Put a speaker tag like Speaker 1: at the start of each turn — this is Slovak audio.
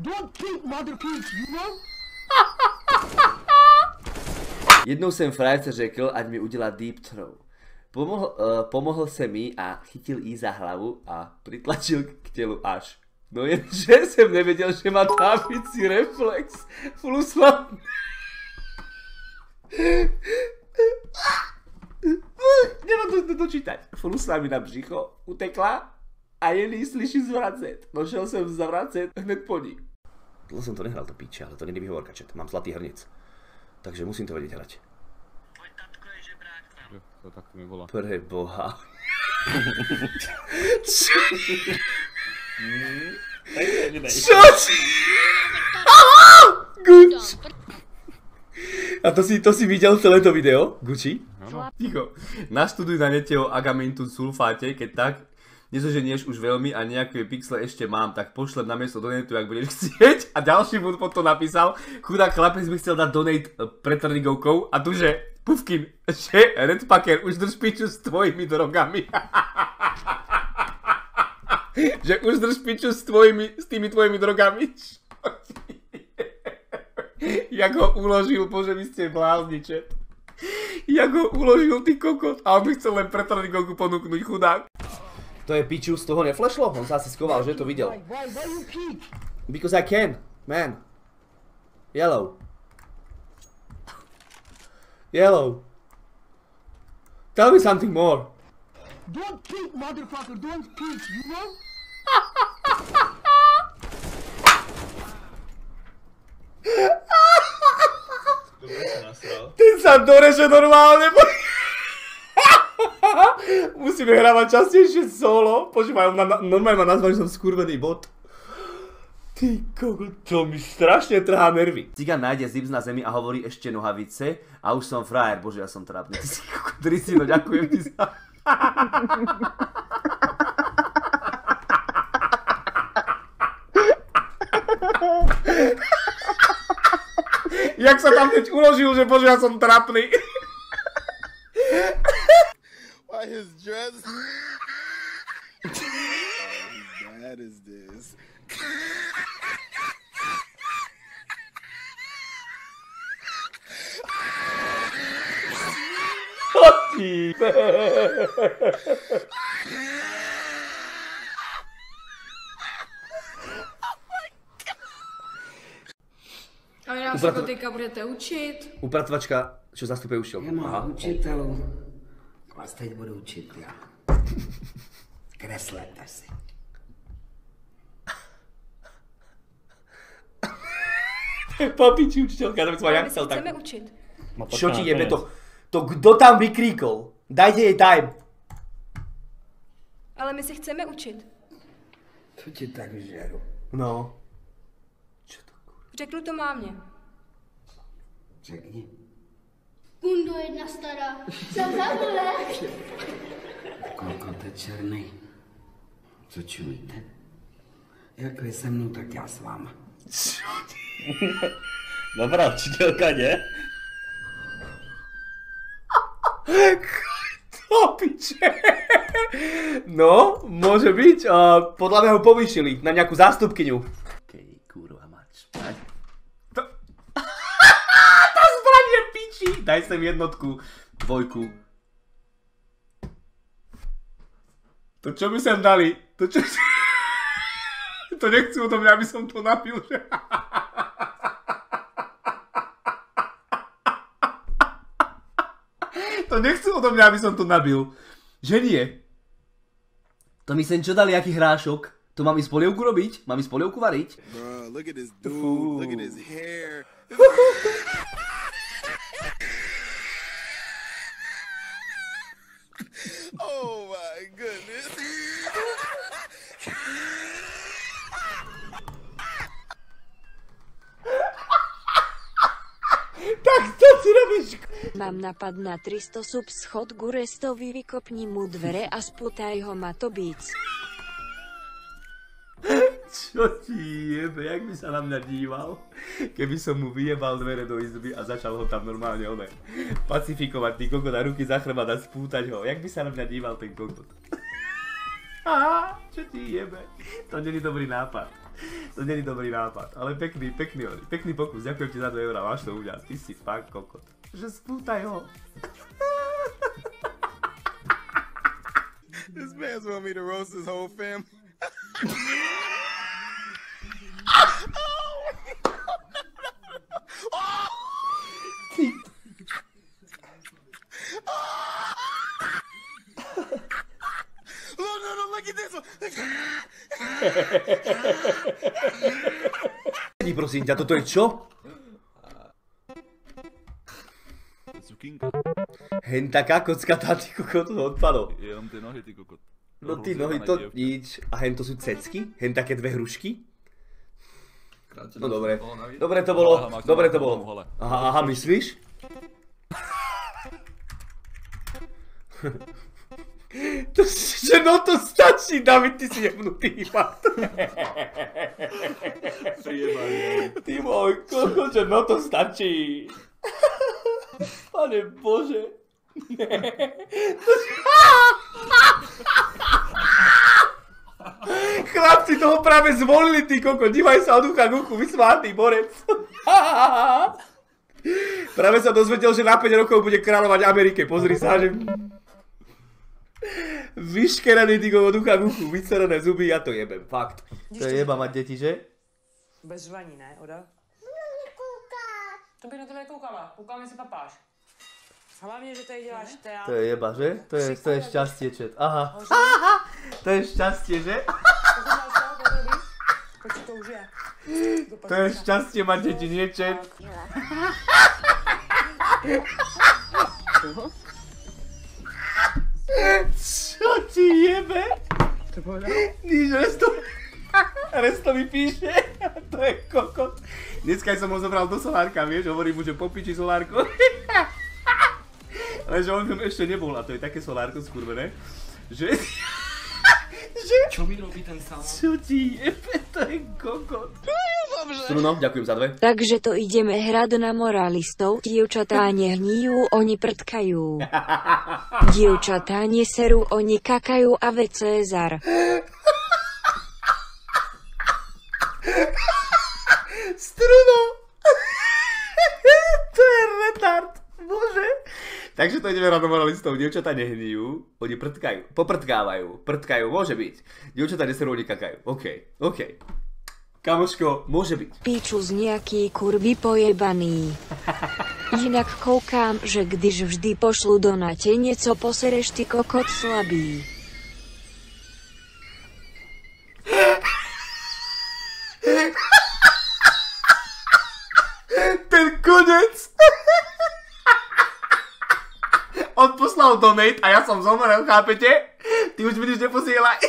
Speaker 1: Don't cheat, mother kids, you know?
Speaker 2: Jednou jsem frajerce řekl, ať mi udělá deep throw. Pomohl se mi a chytil jí za hlavu a pritlačil k tělu až. No jenže jsem nevěděl, že má tápicí reflex. Flusla... Nemám to dočítať. Flusla mi na břicho, utekla a jen ji slyším zvracet. No šel jsem zvracet hned po ní. Dlho jsem to nehrál, to píče, ale to není výhovorka, chat. Mám zlatý hrnic. Takže musím to vedieť hrať.
Speaker 3: Tvoj tatko je žebrák tam.
Speaker 4: To takto mi volá.
Speaker 2: Pre boha. Čo ti? Gucci. A to si videl celé to video? Gucci? Ticho. Naštuduj na nete o agamintu sulfáte, keď tak nezoženieš už veľmi a nejaké pixle ešte mám, tak pošlem na miesto donate'u, ak budeš chcieť. A ďalší mu potom napísal, chudák chlapec by chcel dať donate pre trnigovkou a tu, že Pufkin, že Redpacker, už drž piču s tvojimi drogami. Že už drž piču s tými tvojimi drogami. Jak ho uložil, bože, vy ste blázni, chat. Jak ho uložil, ty kokot. A on by chcel len pre trnigovku ponúknuť, chudák. To je piču, z toho neflashlo? On sa asi skoval, že to videl. Because I can, man. Yellow. Yellow. Tell me something more.
Speaker 1: Don't cheat, motherfucker, don't cheat, you know?
Speaker 2: Ten sa doreže normálne. Musíme hrávať častejšie solo. Počúvaj, normálne ma nazval, že som skurvený bot. Ty kokot, to mi strašne trhá nervy. Cigan nájde zips na zemi a hovorí ešte nohavice a už som frajer. Bože, ja som trápny. Ty si kokot, Tristino, ďakujem ti za... Jak sa tam teď uložil, že bože, ja som trápny.
Speaker 5: Why his dress? How bad is this?
Speaker 6: A vy nás jako teďka budete učit?
Speaker 2: Upratovačka, čo zastupuje učiteľku.
Speaker 7: Já mám učitelů, vás teď budu učit já. Kreslete si.
Speaker 2: Papiči učiteľka, to by som aj ja chcel tak.
Speaker 6: Chceme učit.
Speaker 2: Čo ti jebe to? To kdo tam vykríkol? Dajte jej time.
Speaker 6: Ale my si chceme učit.
Speaker 7: Co ti tak žeru?
Speaker 2: No.
Speaker 6: Řeknu to mámě.
Speaker 7: Řekni.
Speaker 8: Kundo jedna stará. Jsem zabole.
Speaker 7: Kokote černý. Co čumíte? Jak vy se mnou, tak já s váma.
Speaker 4: Dobrá učiteľka, nie?
Speaker 2: Piče. No, môže byť. Podľa mňa ho povýšili na nejakú zástupkyňu. Okej, kurva mač. Tá zbraň je piči. Daj sem jednotku, dvojku. To čo by sem dali? To čo... To nechcú odo mňa, aby som to napil, že... To nechcú odo mňa, aby som to nabil. Že nie. To mi sem čo dali, aký hrášok? To mám ísť polievku robiť? Mám ísť polievku variť?
Speaker 5: Bro, look at this dude. Look at his hair. Oh my goodness.
Speaker 2: Tak to si robíš.
Speaker 9: Mám napad na 300 sub schod k Urestovi, vykopni mu dvere a sputaj ho Matobic.
Speaker 2: Čo ti jebe, jak by sa na mňa díval, keby som mu vyjebal dvere do izby a začal ho tam normálne pacifikovať, ty kokot a ruky za chrbát a spútať ho. Jak by sa na mňa díval ten kokot? Aha, čo ti jebe? To nie je dobrý nápad. To nie je dobrý nápad, ale pekný pokus. Ďakujem ti za 2 eurá, máš to u mňa. Ty si fakt kokot. Že spútaj ho.
Speaker 5: This man's want me to roast his whole family. No, look at this one.
Speaker 2: Prosím ťa, toto je čo?
Speaker 4: Cukinka.
Speaker 2: Hen taká kockatá, ty kokot, to odpadol.
Speaker 4: Jenom ty nohy, ty kokot.
Speaker 2: No ty nohy to nič. A hen to sú cecky? Hen také 2 hrušky? No dobre. Dobre to bolo. Aha, myslíš? No to stačí, David, ty si jebnutý, fakt. Ty môj kokot, že no to stačí. Pane Bože. Chlapci toho práve zvolili, ty kokot. Dívaj sa od ucha k uchu, vysmátý borec. Práve sa dozvedel, že na 5 rokov bude kráľovať Amerike. Pozri sa, že... Vyškeraný, ty kokot, od ucha k uchu, vycerené zuby, ja to jebem, fakt. To je jeba mať deti, že?
Speaker 10: Bez žvaní, ne, Oda? To by na to nekoukala, koukal mi si papáš. Hlavně, že tady děláš teatr.
Speaker 2: To je jeba, že? To je šťastie, čet. Aha. To je šťastie, že? To je šťastie mať deti, nie čet? Čo ti jebe? Nič, Resto mi píše. To je kokot. Dneska som ho zobral do solárka, vieš? Hovorím mu, že popiči solárko. Ale že on ešte nebol a to je také solárko skurvené, že...
Speaker 7: Čo mi robí ten salát?
Speaker 2: Čo ti jebe, to je kokot. Struno, ďakujem za 2.
Speaker 9: Takže to ideme hrať na moralistov. Dievčatá nehníjú, oni prdkajú. Dievčatá neserú, oni kakajú a ve Cezar.
Speaker 2: Struno! To je retard, bože. Takže to ideme hrať na moralistov. Dievčatá nehníjú, oni prdkajú. Poprdkávajú, prdkajú, môže byť. Dievčatá neserú, oni kakajú. OK. Kamoško, môže byť.
Speaker 9: Píču z nejaký kurvy pojebaný. Inak koukám, že když vždy pošlu do nate nieco posereš ty kokot slabý.
Speaker 2: Ten konec. On poslal donate a ja som zomrel, chápete? Ty už mi nič neposielaj.